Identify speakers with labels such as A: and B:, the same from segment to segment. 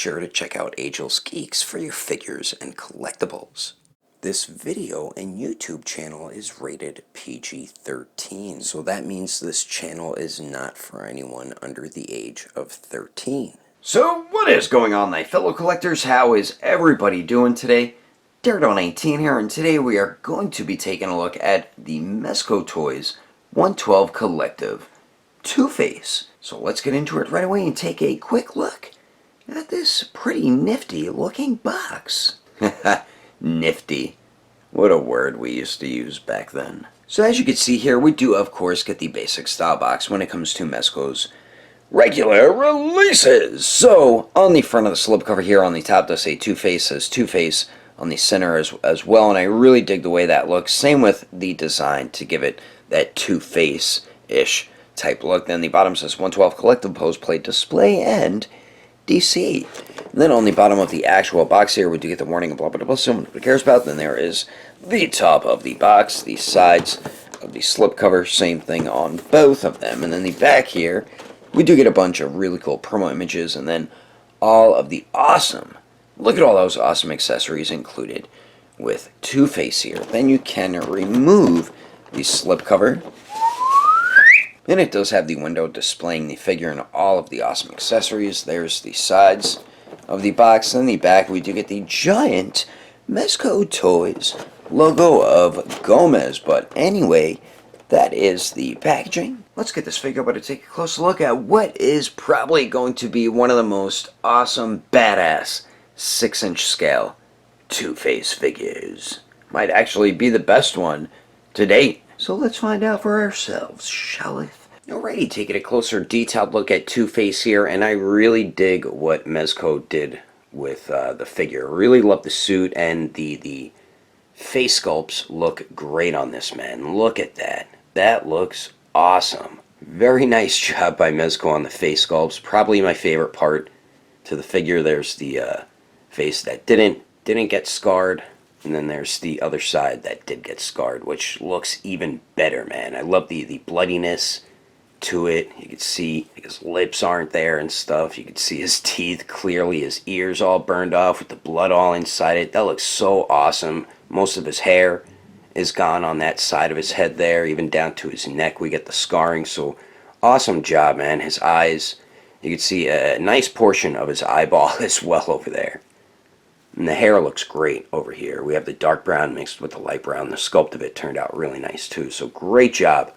A: sure to check out Agelessgeeks for your figures and collectibles. This video and YouTube channel is rated PG-13, so that means this channel is not for anyone under the age of 13.
B: So what is going on, my fellow collectors? How is everybody doing today? Daredevil19 here, and today we are going to be taking a look at the Mezco Toyz 112 Collective Two-Face. So let's get into it right away and take a quick look at this pretty nifty looking box. Nifty. What a word we used to use back then. So as you can see here, we do of course get the basic style box when it comes to Mezco's regular releases. So on the front of the slipcover here on the top does say Two-Face, says Two-Face on the center as well, and I really dig the way that looks. Same with the design to give it that Two-Face-ish type look. Then the bottom says 112 Collective Pose Plate Display and DC. And then on the bottom of the actual box here, we do get the warning and blah blah blah, so nobody cares about. Then there is the top of the box, the sides of the slipcover, same thing on both of them. And then the back here, we do get a bunch of really cool promo images, and then all of the awesome, look at all those awesome accessories included with Two-Face here. Then you can remove the slipcover, and it does have the window displaying the figure and all of the awesome accessories. There's the sides of the box. And the back, we do get the giant Mezco Toyz logo of Gomez. But anyway, that is the packaging. Let's get this figure, but to take a closer look at what is probably going to be one of the most awesome, badass 6-inch scale Two-Face figures. Might actually be the best one to date. So let's find out for ourselves, shall we? Alrighty, taking a closer detailed look at Two-Face here, and I really dig what Mezco did with the figure. Really love the suit, and the face sculpts look great on this man. Look at that. That looks awesome. Very nice job by Mezco on the face sculpts. Probably my favorite part to the figure. There's the face that didn't get scarred. And then there's the other side that did get scarred, which looks even better, man. I love the bloodiness to it. You can see his lips aren't there and stuff. You can see his teeth clearly, his ears all burned off with the blood all inside it. That looks so awesome. Most of his hair is gone on that side of his head there, even down to his neck. We get the scarring, so awesome job, man. His eyes, you can see a nice portion of his eyeball as well over there. And the hair looks great over here. We have the dark brown mixed with the light brown. The sculpt of it turned out really nice too. So great job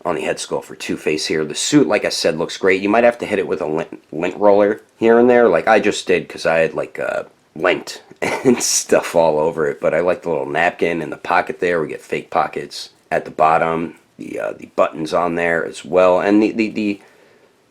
B: on the head sculpt for Two-Face here. The suit, like I said, looks great. You might have to hit it with a lint roller here and there, like I just did, because I had like lint and stuff all over it. But I like the little napkin in the pocket there. We get fake pockets at the bottom. The buttons on there as well. And the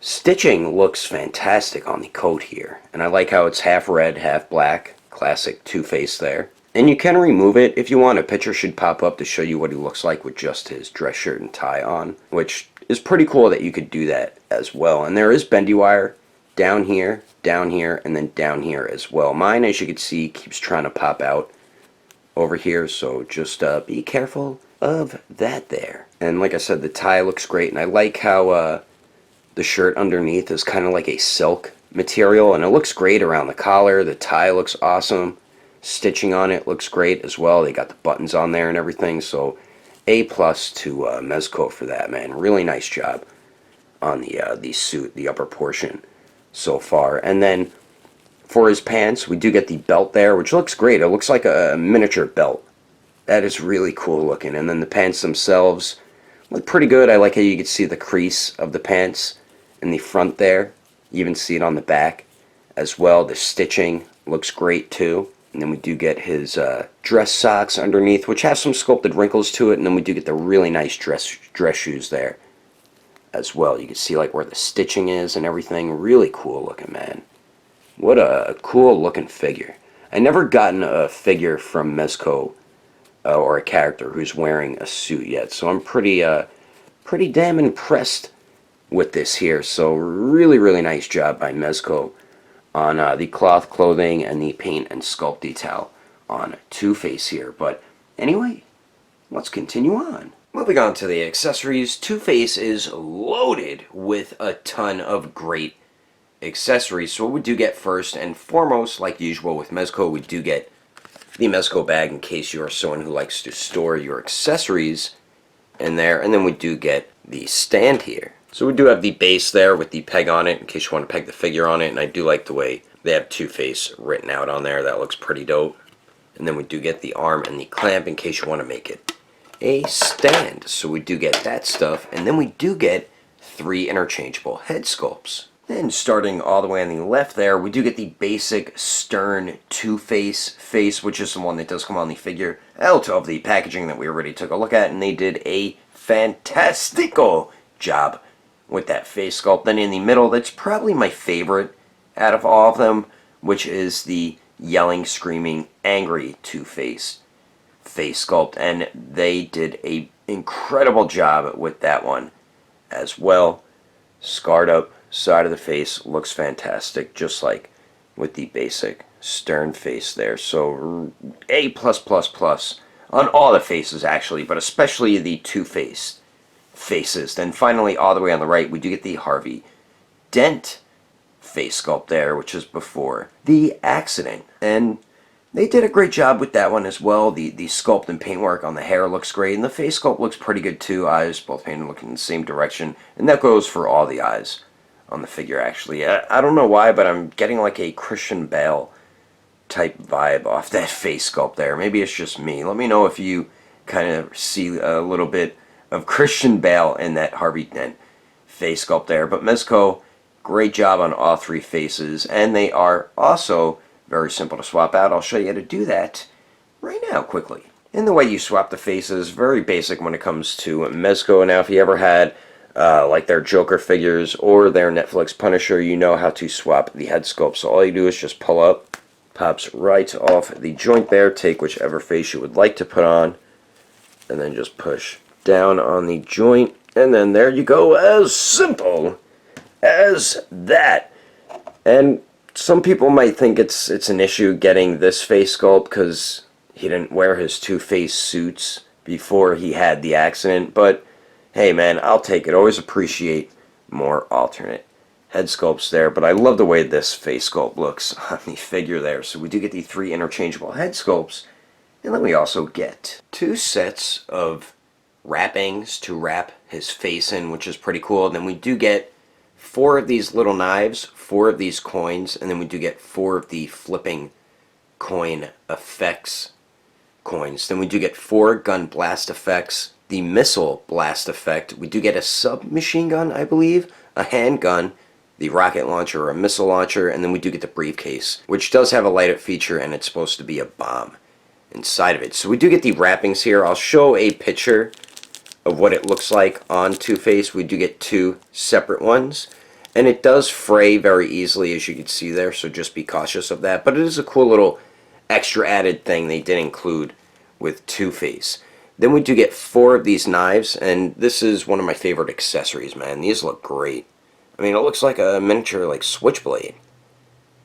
B: stitching looks fantastic on the coat here. And I like how it's half red, half black. Classic Two-Face there. And you can remove it if you want. A picture should pop up to show you what he looks like with just his dress shirt and tie on, which is pretty cool that you could do that as well. And there is bendy wire down here, and then down here as well. Mine, as you can see, keeps trying to pop out over here, so just be careful of that there. And like I said, the tie looks great, and I like how the shirt underneath is kind of like a silk material, and it looks great around the collar. The tie looks awesome. Stitching on it looks great as well. They got the buttons on there and everything, so A+ to Mezco for that, man. Really nice job on the suit, the upper portion so far. And then for his pants, we do get the belt there, which looks great. It looks like a miniature belt. That is really cool looking. And then the pants themselves look pretty good. I like how you can see the crease of the pants in the front there. You even see it on the back as well. The stitching looks great too. And then we do get his dress socks underneath, which have some sculpted wrinkles to it. And then we do get the really nice dress shoes there as well. You can see like where the stitching is and everything. Really cool looking, man. What a cool looking figure. I never gotten a figure from Mezco or a character who's wearing a suit yet. So I'm pretty damn impressed with this here. So really nice job by Mezco on the cloth clothing and the paint and sculpt detail on Two-Face here. But anyway, let's continue on. Moving on to the accessories, Two-Face is loaded with a ton of great
A: accessories. So what we do get first and foremost, like usual with Mezco, we do get the Mezco bag in case you are someone who likes to store your accessories in there. And then we do get the stand here. So we do have the base there with the peg on it in case you want to peg the figure on it. And I do like the way they have Two-Face written out on there. That looks pretty dope. And then we do get the arm and the clamp in case you want to make it a stand. So we do get that stuff. And then we do get 3 interchangeable head sculpts. Then starting all the way on the left there, we do get the basic stern Two-Face face, which is the one that does come on the figure out of the packaging that we already took a look at. And they did a fantastico job with that face sculpt. Then in the middle, that's probably my favorite out of all of them, which is the yelling, screaming, angry Two-Face face sculpt, and they did a incredible job with that one as well. Scarred up side of the face looks fantastic, just like with the basic stern face there. So A+++ on all the faces actually, but especially the Two-Face faces. Then finally, all the way on the right, we do get the Harvey Dent face sculpt there, which is before the accident, and they did a great job with that one as well. The sculpt and paintwork on the hair looks great, and the face sculpt looks pretty good too. Eyes both painted looking in the same direction, and that goes for all the eyes on the figure actually. I don't know why, but I'm getting like a Christian Bale type vibe off that face sculpt there. Maybe it's just me. Let me know if you kind of see a little bit of Christian Bale in that Harvey Dent face sculpt there. But Mezco, great job on all 3 faces, and they are also very simple to swap out. I'll show you how to do that right now quickly. And the way you swap the faces, very basic when it comes to Mezco. Now if you ever had like their Joker figures or their Netflix Punisher, you know how to swap the head sculpt. So all you do is just pull up, pops right off the joint there, take whichever face you would like to put on, and then just push down on the joint, and then there you go, as simple as that. And some people might think it's an issue getting this face sculpt because he didn't wear his Two-Face suits before he had the accident, but hey man, I'll take it. Always appreciate more alternate head sculpts there, but I love the way this face sculpt looks on the figure there. So we do get the 3 interchangeable head sculpts, and then we also get 2 sets of wrappings to wrap his face in, which is pretty cool. And then we do get 4 of these little knives, 4 of these coins, and then we do get 4 of the flipping coin effects coins. Then we do get 4 gun blast effects, the missile blast effect. We do get a submachine gun, I believe, a handgun, the rocket launcher or a missile launcher, and then we do get the briefcase, which does have a light up feature, and it's supposed to be a bomb inside of it. So we do get the wrappings here. I'll show a picture of what it looks like on Two-Face. We do get 2 separate ones, and it does fray very easily, as you can see there, so just be cautious of that. But it is a cool little extra added thing they did include with Two-Face. Then we do get 4 of these knives, and this is one of my favorite accessories, man. These look great. I mean, it looks like a miniature like switchblade,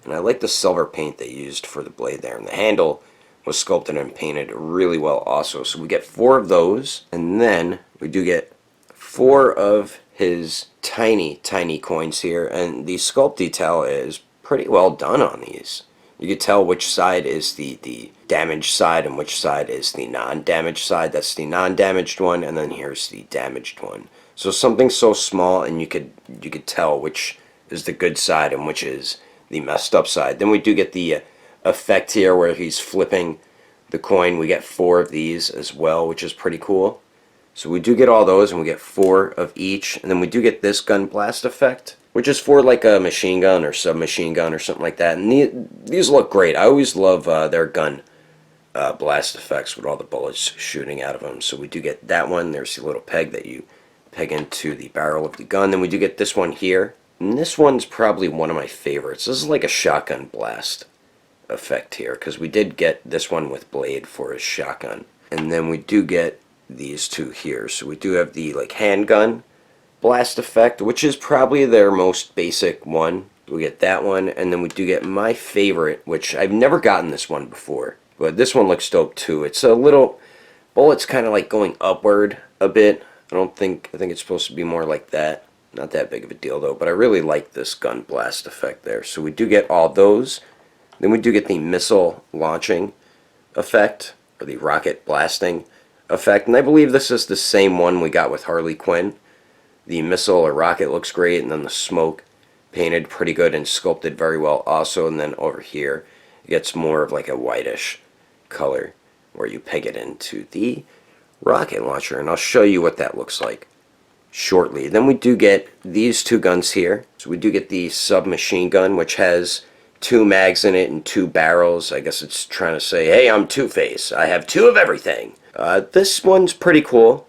A: and I like the silver paint they used for the blade there, and the handle was sculpted and painted really well also. So we get 4 of those, and then we do get 4 of his tiny coins here, and the sculpt detail is pretty well done on these. You can tell which side is the damaged side and which side is the non-damaged side. That's the non-damaged one, and then here's the damaged one. So something so small, and you could tell which is the good side and which is the messed up side. Then we do get the effect here where he's flipping the coin. We get 4 of these as well, which is pretty cool. So we do get all those, and we get 4 of each, and then we do get this gun blast effect, which is for like a machine gun or submachine gun or something like that. And these look great. I always love their gun blast effects with all the bullets shooting out of them. So we do get that one. There's the little peg that you peg into the barrel of the gun. Then we do get this one here, and this one's probably one of my favorites. This is like a shotgun blast effect here, because we did get this one with blade for his shotgun. And then we do get these 2 here. So we do have the like handgun blast effect, which is probably their most basic one. We get that one, and then we do get my favorite, which I've never gotten this one before, but this one looks dope too. It's a little bullet's kind of like going upward a bit. I think it's supposed to be more like that. Not that big of a deal though, but I really like this gun blast effect there. So we do get all those. Then we do get the missile launching effect, or the rocket blasting effect. And I believe this is the same one we got with Harley Quinn. The missile or rocket looks great, and then the smoke painted pretty good and sculpted very well also. And then over here it gets more of like a whitish color where you peg it into the rocket launcher, and I'll show you what that looks like shortly. Then we do get these two guns here. So we do get the submachine gun, which has 2 mags in it and 2 barrels. I guess it's trying to say, hey, I'm Two-Face. I have 2 of everything. This one's pretty cool.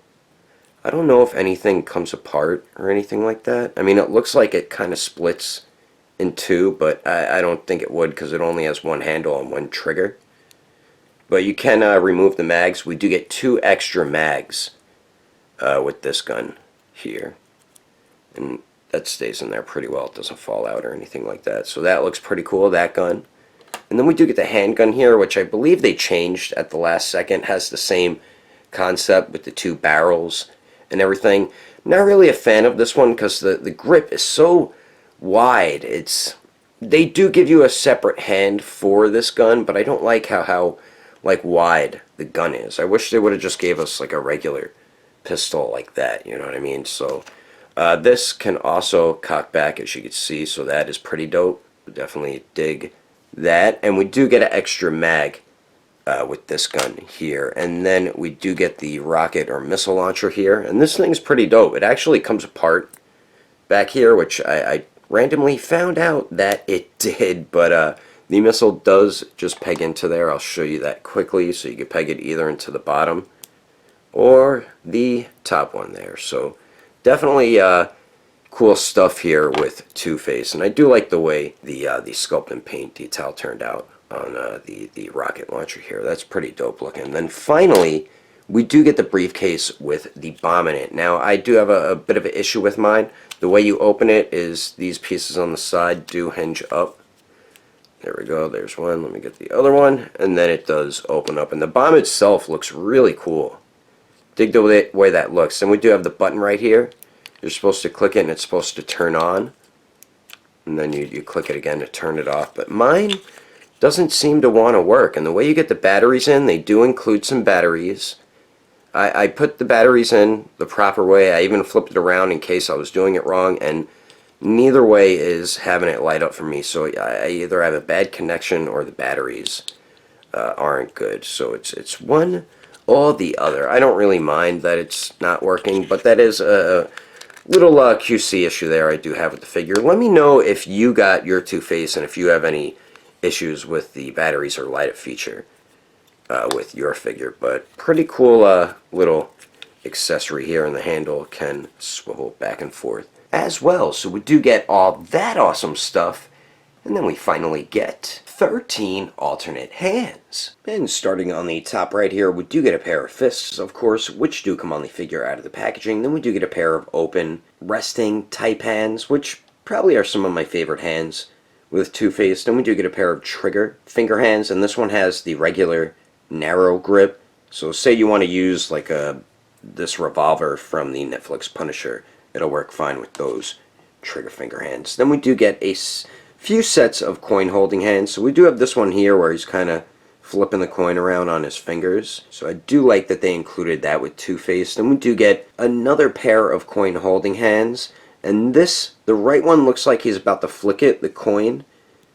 A: I don't know if anything comes apart or anything like that. I mean, it looks like it kind of splits in 2, but I don't think it would because it only has 1 handle and 1 trigger. But you can remove the mags. We do get 2 extra mags with this gun here, and that stays in there pretty well. It doesn't fall out or anything like that, so that looks pretty cool, that gun. And then we do get the handgun here, which I believe they changed at the last second. Has the same concept with the 2 barrels and everything. Not really a fan of this one because the grip is so wide. They do give you a separate hand for this gun, but I don't like how like wide the gun is. I wish they would have just gave us like a regular pistol like that, you know what I mean? So this can also cock back, as you can see, so that is pretty dope. Definitely dig that. And we do get an extra mag with this gun here, and then we do get the rocket or missile launcher here, and this thing's pretty dope. It actually comes apart back here, which I randomly found out that it did, but the missile does just peg into there. I'll show you that quickly. So you can peg it either into the bottom or the top one there. So definitely cool stuff here with Two-Face, and I do like the way the sculpt and paint detail turned out on the rocket launcher here. That's pretty dope looking. Then finally we do get the briefcase with the bomb in it. Now I do have a bit of an issue with mine. The way you open it is these pieces on the side do hinge up. There we go, there's one. Let me get the other one, and then it does open up, and the bomb itself looks really cool. Dig the way that looks. And we do have the button right here. You're supposed to click it and it's supposed to turn on, and then you click it again to turn it off. But mine doesn't seem to want to work, and the way you get the batteries in, they do include some batteries. I put the batteries in the proper way. I even flipped it around in case I was doing it wrong, and neither way is having it light up for me. So I either have a bad connection or the batteries aren't good. So it's one or the other. I don't really mind that it's not working, but that is a little QC issue there I do have with the figure. Let me know if you got your Two-Face and if you have any issues with the batteries or light up feature with your figure. But pretty cool little accessory here, and the handle can swivel back and forth as well. So we do get all that awesome stuff, and then we finally get 13 alternate hands. And starting on the top right here, we do get a pair of fists, of course, which do come on the figure out of the packaging. Then we do get a pair of open, resting type hands, which probably are some of my favorite hands with Two-Face. Then we do get a pair of trigger finger hands, and this one has the regular narrow grip. So say you want to use like this revolver from the Netflix Punisher, it'll work fine with those trigger finger hands. Then we do get a few sets of coin holding hands. So we do have this one here where he's kind of flipping the coin around on his fingers. So I do like that they included that with Two-Face. Then we do get another pair of coin holding hands, and the right one looks like he's about to flick it. The coin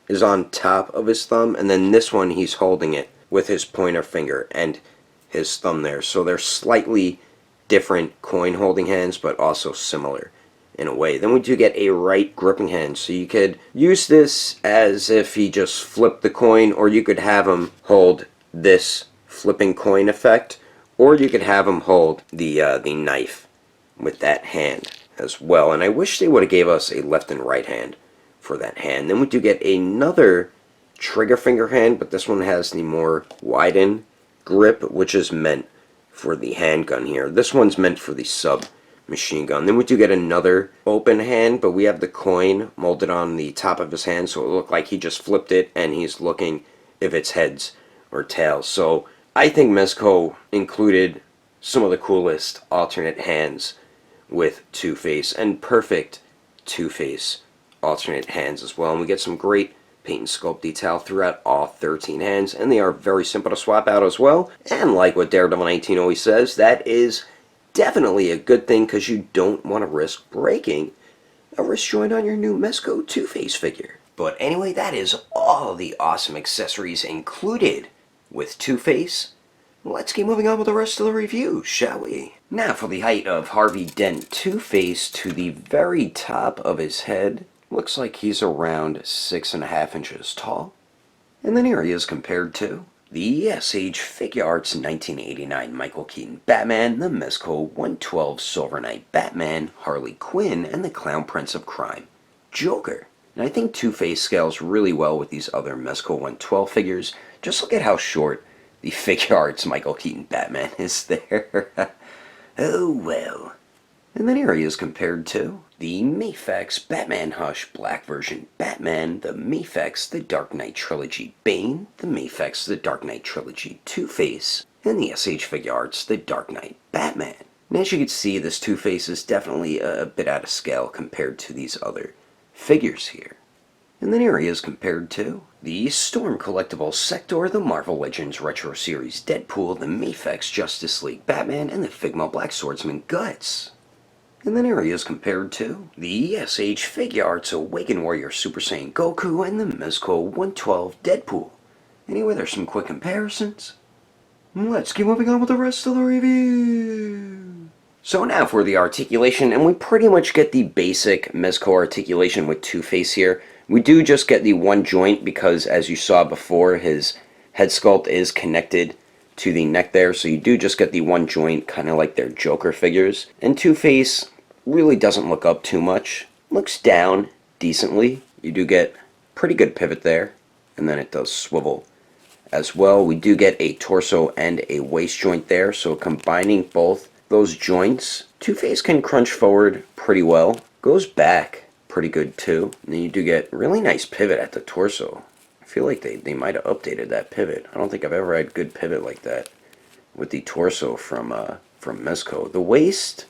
A: is on top of his thumb, and then this one he's holding it with his pointer finger and his thumb there. So they're slightly different coin holding hands, but also similar in a way. Then we do get a right gripping hand, so you could use this as if he just flipped the coin, or you could have him hold this flipping coin effect, or you could have him hold the knife with that hand as well. And I wish they would have gave us a left and right hand for that hand. Then we do get another trigger finger hand, but this one has the more widened grip, which is meant for the handgun here. This one's meant for the submachine gun. Then we do get another open hand, but we have the coin molded on the top of his hand, so it looked like he just flipped it and he's looking if it's heads or tails. So I think Mezco included some of the coolest alternate hands with Two-Face, and perfect Two-Face alternate hands as well. And we get some great paint and sculpt detail throughout all 13 hands, and they are very simple to swap out as well. And like what Daredevil 19 always says, that is definitely a good thing, because you don't want to risk breaking a wrist joint on your new Mezco Two-Face figure. But anyway, that is all the awesome accessories included with Two-Face. Let's keep moving on with the rest of the review, shall we? Now for the height of Harvey Dent Two-Face to the very top of his head. Looks like he's around 6.5 inches tall. And then here he is compared to the SH Figure Arts 1989 Michael Keaton Batman, the Mezco 112 Silver Knight Batman, Harley Quinn, and the Clown Prince of Crime, Joker. And I think Two-Face scales really well with these other Mezco 112 figures. Just look at how short the Figure Arts Michael Keaton Batman is there. Oh well. And then here he is compared to the Mafex Batman Hush Black Version Batman, the Mafex The Dark Knight Trilogy Bane, the Mafex The Dark Knight Trilogy Two-Face, and the SH Figure Arts The Dark Knight Batman. And as you can see, this Two-Face is definitely a bit out of scale compared to these other figures here. And then here he is compared to the Storm Collectibles Sector, the Marvel Legends Retro Series Deadpool, the Mafex Justice League Batman, and the Figma Black Swordsman Guts. And then here he is compared to the SH Figure Arts Awakened Warrior Super Saiyan Goku and the Mezco 112 Deadpool. Anyway, there's some quick comparisons. Let's keep moving on with the rest of the review. So now for the articulation, and we pretty much get the basic Mezco articulation with Two-Face here. We do just get the one joint because, as you saw before, his head sculpt is connected to the neck there, so you do just get the one joint, kind of like their Joker figures. And Two-Face really doesn't look up too much. Looks down decently. You do get pretty good pivot there, and then it does swivel as well. We do get a torso and a waist joint there, so combining both those joints, Two-Face can crunch forward pretty well. Goes back pretty good too. And then you do get really nice pivot at the torso. I feel like they might have updated that pivot. I don't think I've ever had good pivot like that with the torso from Mezco. The waist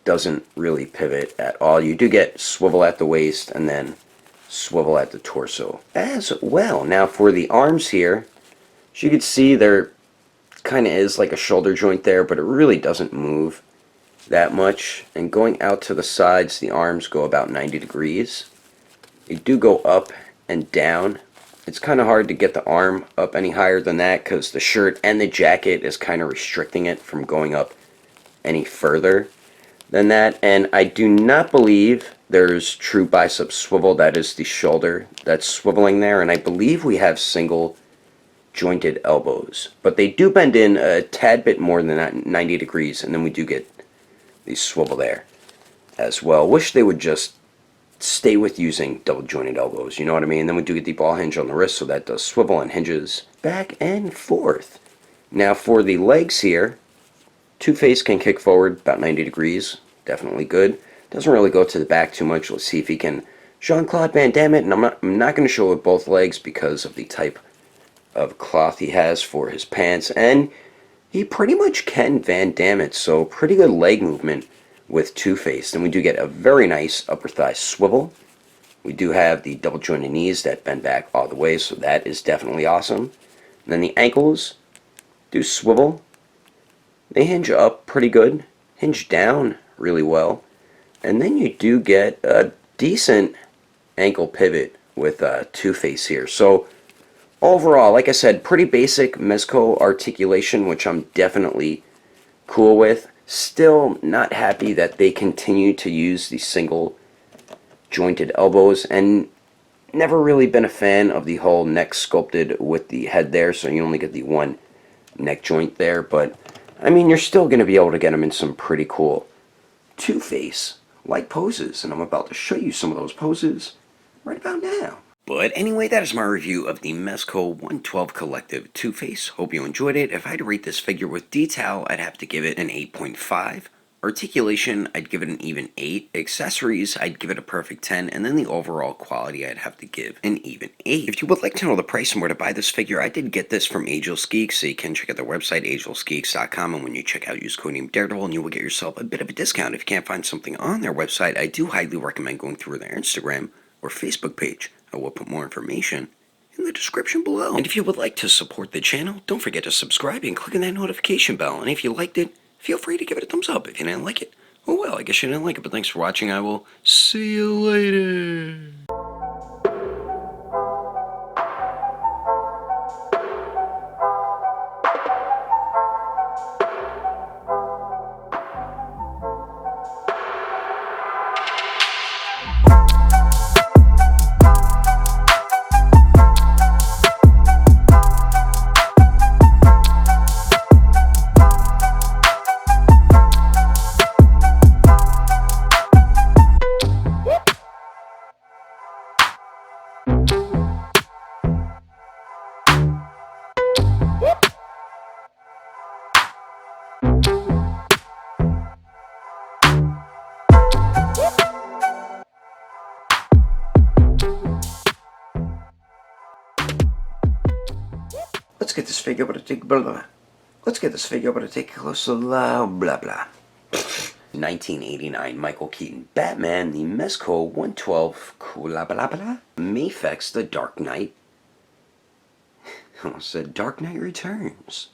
A: doesn't really pivot at all. You do get swivel at the waist and then swivel at the torso as well. Now for the arms here, as you can see, there kind of is like a shoulder joint there, but it really doesn't move that much. And going out to the sides, the arms go about 90 degrees. They do go up and down. It's kind of hard to get the arm up any higher than that because the shirt and the jacket is kind of restricting it from going up any further than that. And I do not believe there's true bicep swivel. That is the shoulder that's swiveling there. And I believe we have single jointed elbows. But they do bend in a tad bit more than that, 90 degrees. And then we do get the swivel there as well. Wish they would just stay with using double jointed elbows, you know what I mean? Then we do get the ball hinge on the wrist, so that does swivel and hinges back and forth. Now for the legs here, Two-Face can kick forward about 90 degrees, definitely good. Doesn't really go to the back too much. Let's see if he can Jean-Claude Van Damme it, and I'm not going to show it with both legs because of the type of cloth he has for his pants, and he pretty much can Van Damme it, so pretty good leg movement with Two-Face. Then we do get a very nice upper thigh swivel. We do have the double jointed knees that bend back all the way, so that is definitely awesome. And then the ankles do swivel. They hinge up pretty good, hinge down really well. And then you do get a decent ankle pivot with Two-Face here. So overall, like I said, pretty basic Mezco articulation, which I'm definitely cool with. Still not happy that they continue to use the single jointed elbows, and never really been a fan of the whole neck sculpted with the head there, so you only get the one neck joint there. But I mean, you're still going to be able to get them in some pretty cool Two-Face like poses, and I'm about to show you some of those poses right about now. But anyway, that is my review of the Mezco 112 Collective Two-Face. Hope you enjoyed it. If I had to rate this figure with detail, I'd have to give it an 8.5 Articulation, I'd give it an even 8. Accessories, I'd give it a perfect 10. And then the overall quality, I'd have to give an even 8. If you would like to know the price and where to buy this figure, I did get this from Agelessgeeks, so you can check out their website, agelessgeeks.com. And when you check out, use code name Daredevil, and you will get yourself a bit of a discount. If you can't find something on their website, I do highly recommend going through their Instagram or Facebook page. I will put more information in the description below. And if you would like to support the channel, don't forget to subscribe and click on that notification bell. And if you liked it, feel free to give it a thumbs up. If you didn't like it, oh well, I guess you didn't like it, but thanks for watching. I will see you later.
B: Let's get this figure, but take blah blah. Let's get this figure, but take a closer blah blah blah.
A: 1989 Michael Keaton Batman, the Mezco 112 blah blah blah. Mafex the Dark Knight. I almost said Dark Knight Returns.